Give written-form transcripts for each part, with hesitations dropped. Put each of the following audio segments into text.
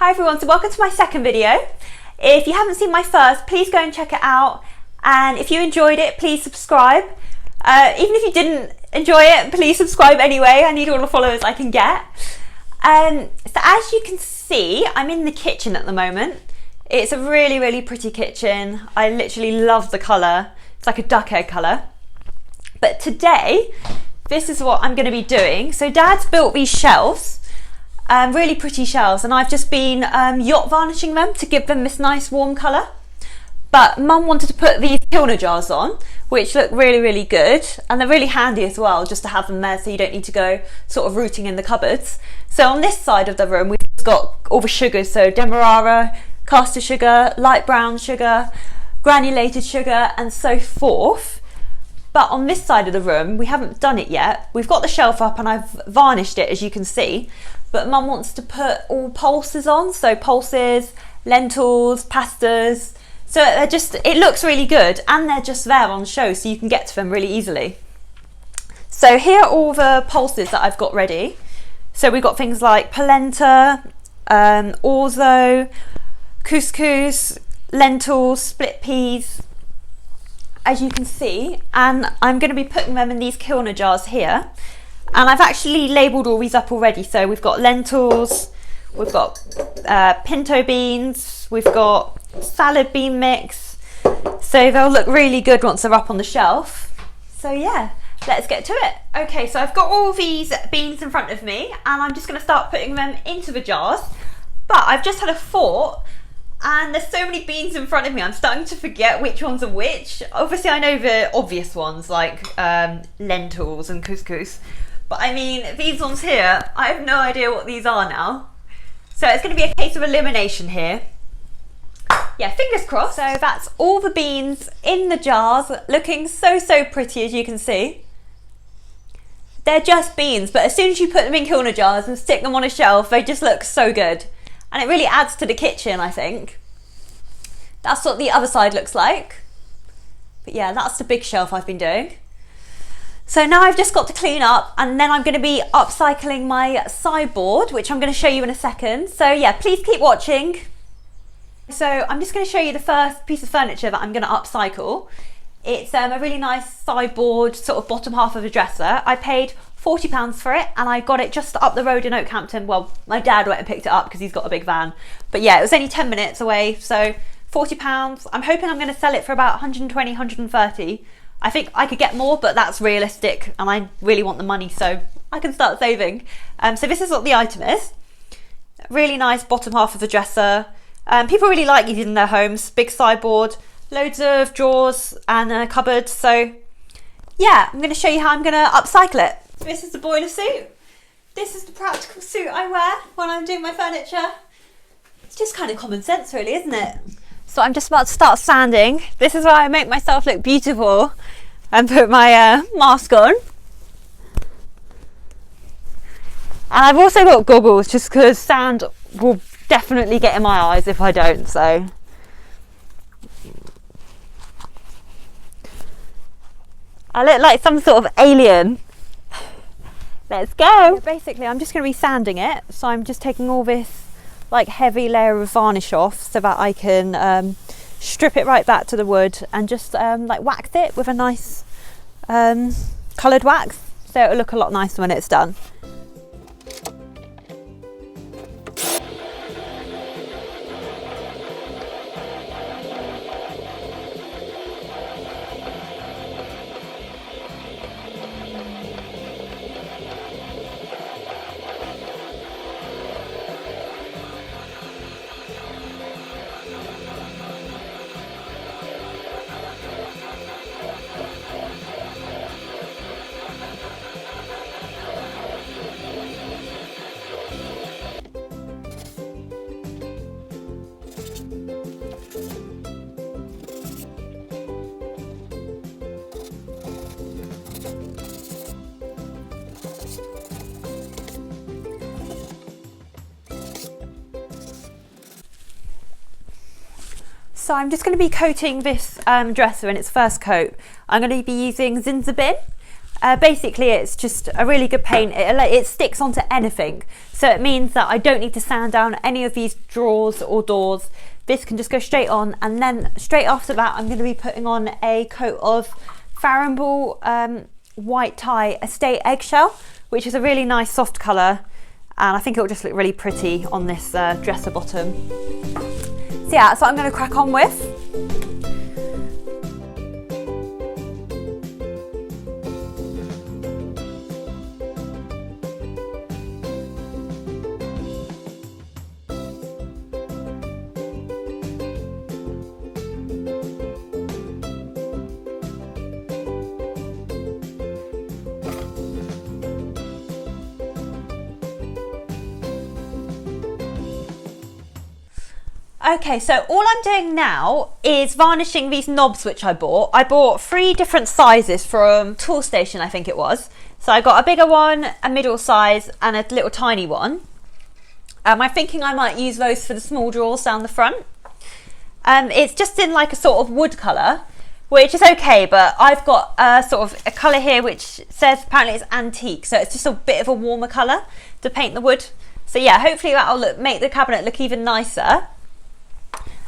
Hi everyone, so welcome to my second video. If you haven't seen my first, please go and check it out, and if you enjoyed it, please subscribe. Even if you didn't enjoy it, please subscribe anyway. I need all the followers I can get. So as you can see, I'm in the kitchen at the moment. It's a really pretty kitchen. I literally love the colour. It's like a duck egg colour. But today, this is what I'm going to be doing. So Dad's built these shelves. Really pretty shelves, and I've just been yacht varnishing them to give them this nice warm colour. But Mum wanted to put these kilner jars on, which look really good, and they're really handy as well, just to have them there so you don't need to go sort of rooting in the cupboards. So on this side of the room we've got all the sugars, so demerara, caster sugar, light brown sugar, granulated sugar and so forth. But on this side of the room we haven't done it yet. We've got the shelf up and I've varnished it, as you can see, but Mum wants to put all pulses on, so pulses, lentils, pastas. So it looks really good, and they're just there on show so you can get to them really easily. So here are all the pulses that I've got ready. So we've got things like polenta, orzo, couscous, lentils, split peas, as you can see, and I'm going to be putting them in these kilner jars here. And I've actually labelled all these up already. So we've got lentils, we've got pinto beans, we've got salad bean mix. So they'll look really good once they're up on the shelf. So yeah, let's get to it. Okay, so I've got all these beans in front of me and I'm just going to start putting them into the jars. But I've just had a thought, and there's so many beans in front of me, I'm starting to forget which ones are which. Obviously I know the obvious ones like lentils and couscous. But I mean, these ones here, I have no idea what these are now. So it's going to be a case of elimination here. Yeah, fingers crossed. So that's all the beans in the jars, looking so pretty, as you can see. They're just beans, but as soon as you put them in kilner jars and stick them on a shelf, they just look so good. And it really adds to the kitchen, I think. That's what the other side looks like. But yeah, that's the big shelf I've been doing. So now I've just got to clean up, and then I'm going to be upcycling my sideboard, which I'm going to show you in a second. So yeah, please keep watching. So I'm just going to show you the first piece of furniture that I'm going to upcycle. It's a really nice sideboard, sort of bottom half of a dresser. I paid £40 for it, and I got it just up the road in Oakhampton. Well, my dad went and picked it up because he's got a big van. But yeah, it was only 10 minutes away, so £40. I'm hoping I'm going to sell it for about 120, 130. I think I could get more, but that's realistic, and I really want the money so I can start saving. So this is what the item is. Really nice bottom half of the dresser. People really like these in their homes. Big sideboard, loads of drawers and a cupboard. So yeah, I'm going to show you how I'm going to upcycle it. This is the boiler suit. This is the practical suit I wear when I'm doing my furniture. It's just kind of common sense really, isn't it? So I'm just about to start sanding. This is where I make myself look beautiful and put my mask on. And I've also got goggles just because sand will definitely get in my eyes if I don't. So I look like some sort of alien. Let's go. Basically, I'm just going to be sanding it. So I'm just taking all this like heavy layer of varnish off so that I can strip it right back to the wood and just like wax it with a nice coloured wax, so it'll look a lot nicer when it's done. So I'm just going to be coating this dresser in its first coat. I'm going to be using Zinsabin. Basically, it's just a really good paint. It sticks onto anything. So it means that I don't need to sand down any of these drawers or doors. This can just go straight on. And then straight after that, I'm going to be putting on a coat of Farnball white tie estate eggshell, which is a really nice soft colour. And I think it will just look really pretty on this dresser bottom. So yeah, that's what I'm going to crack on with. Okay, so all I'm doing now is varnishing these knobs which I bought. I bought 3 different sizes from Toolstation, I think it was. So I got a bigger one, a middle size and a little tiny one. I'm thinking I might use those for the small drawers down the front. It's just in like a sort of wood colour, which is okay, but I've got a sort of a colour here which says apparently it's antique, so it's just a bit of a warmer colour to paint the wood. So yeah, hopefully that'll make the cabinet look even nicer.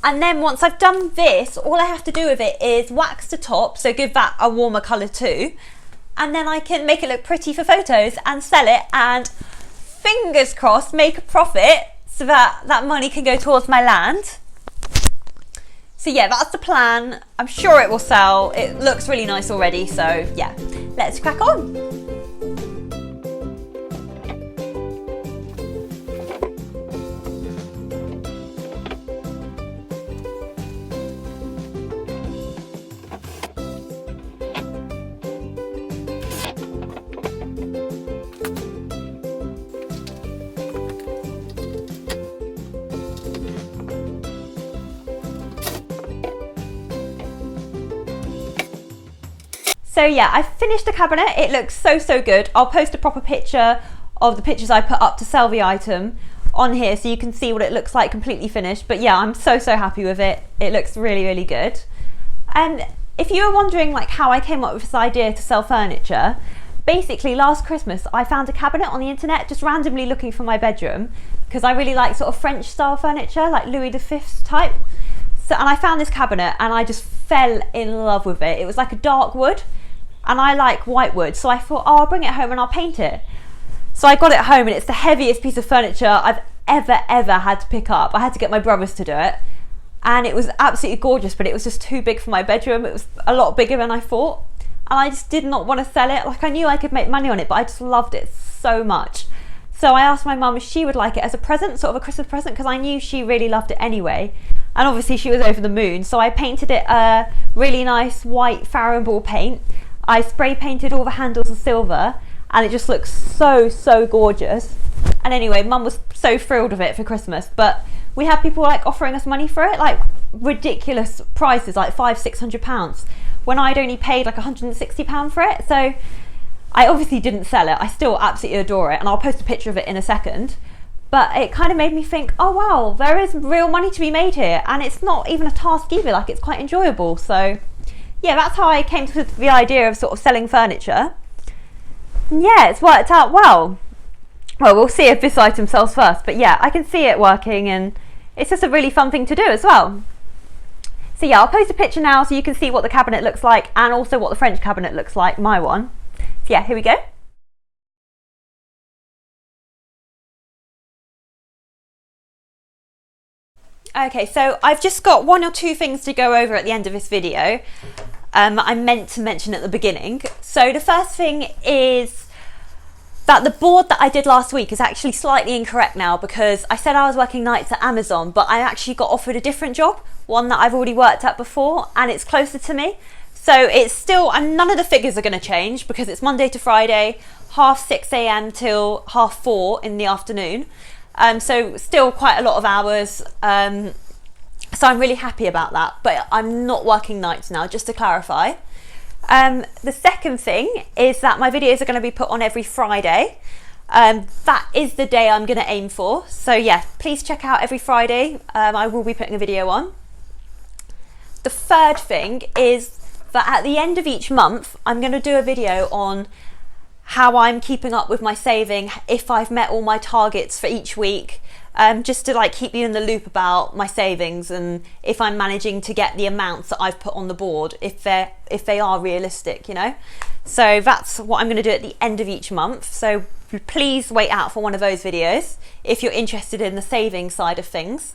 And then once I've done this, all I have to do with it is wax the top, so give that a warmer colour too. And then I can make it look pretty for photos and sell it, and fingers crossed make a profit so that that money can go towards my land. So yeah, that's the plan. I'm sure it will sell. It looks really nice already, so yeah, let's crack on. So yeah, I finished the cabinet. It looks so good. I'll post a proper picture of the pictures I put up to sell the item on here so you can see what it looks like completely finished. But yeah, I'm so happy with it. It looks really good. And if you were wondering like how I came up with this idea to sell furniture, basically last Christmas I found a cabinet on the internet just randomly looking for my bedroom because I really like sort of French style furniture, like Louis V type. So, and I found this cabinet and I just fell in love with it. It was like a dark wood. And I like white wood, so I thought, oh, I'll bring it home and I'll paint it. So I got it home and it's the heaviest piece of furniture I've ever had to pick up. I had to get my brothers to do it. And it was absolutely gorgeous, but it was just too big for my bedroom. It was a lot bigger than I thought. And I just did not want to sell it. Like, I knew I could make money on it, but I just loved it so much. So I asked my mum if she would like it as a present, sort of a Christmas present, because I knew she really loved it anyway. And obviously she was over the moon. So I painted it a really nice white Farnball paint. I spray painted all the handles with silver and it just looks so gorgeous. And anyway, Mum was so thrilled with it for Christmas, but we had people like offering us money for it, like ridiculous prices, like £500–600, when I'd only paid like £160 for it. So I obviously didn't sell it. I still absolutely adore it and I'll post a picture of it in a second. But it kind of made me think, oh wow, there is real money to be made here, and it's not even a task either, like it's quite enjoyable. So yeah, that's how I came to the idea of sort of selling furniture. And yeah, it's worked out well. Well, we'll see if this item sells first, but yeah, I can see it working and it's just a really fun thing to do as well. So yeah, I'll post a picture now so you can see what the cabinet looks like and also what the French cabinet looks like, my one. So yeah, here we go. Okay, so I've just got 1 or 2 things to go over at the end of this video. I meant to mention at the beginning. So the first thing is that the board that I did last week is actually slightly incorrect now, because I said I was working nights at Amazon, but I actually got offered a different job, one that I've already worked at before, and it's closer to me. So it's still, and none of the figures are going to change because it's Monday to Friday, 6:30 a.m. till 4:30 in the afternoon. So still quite a lot of hours. So I'm really happy about that, but I'm not working nights now, just to clarify. The second thing is that my videos are going to be put on every Friday. That is the day I'm going to aim for. So yeah, please check out every Friday. I will be putting a video on. The third thing is But at the end of each month, I'm going to do a video on how I'm keeping up with my saving, if I've met all my targets for each week, just to like keep you in the loop about my savings and if I'm managing to get the amounts that I've put on the board, if they are realistic, you know. So that's what I'm going to do at the end of each month. So please wait out for one of those videos if you're interested in the saving side of things.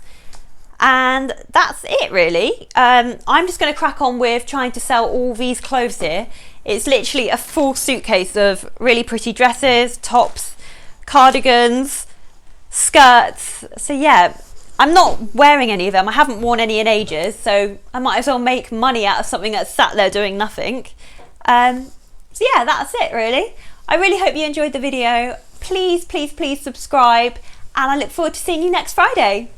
And that's it really. I'm just going to crack on with trying to sell all these clothes here. It's literally a full suitcase of really pretty dresses, tops, cardigans, skirts. So yeah, I'm not wearing any of them. I haven't worn any in ages, so I might as well make money out of something that's sat there doing nothing. So yeah, that's it really. I really hope you enjoyed the video. Please, please, please subscribe, and I look forward to seeing you next Friday.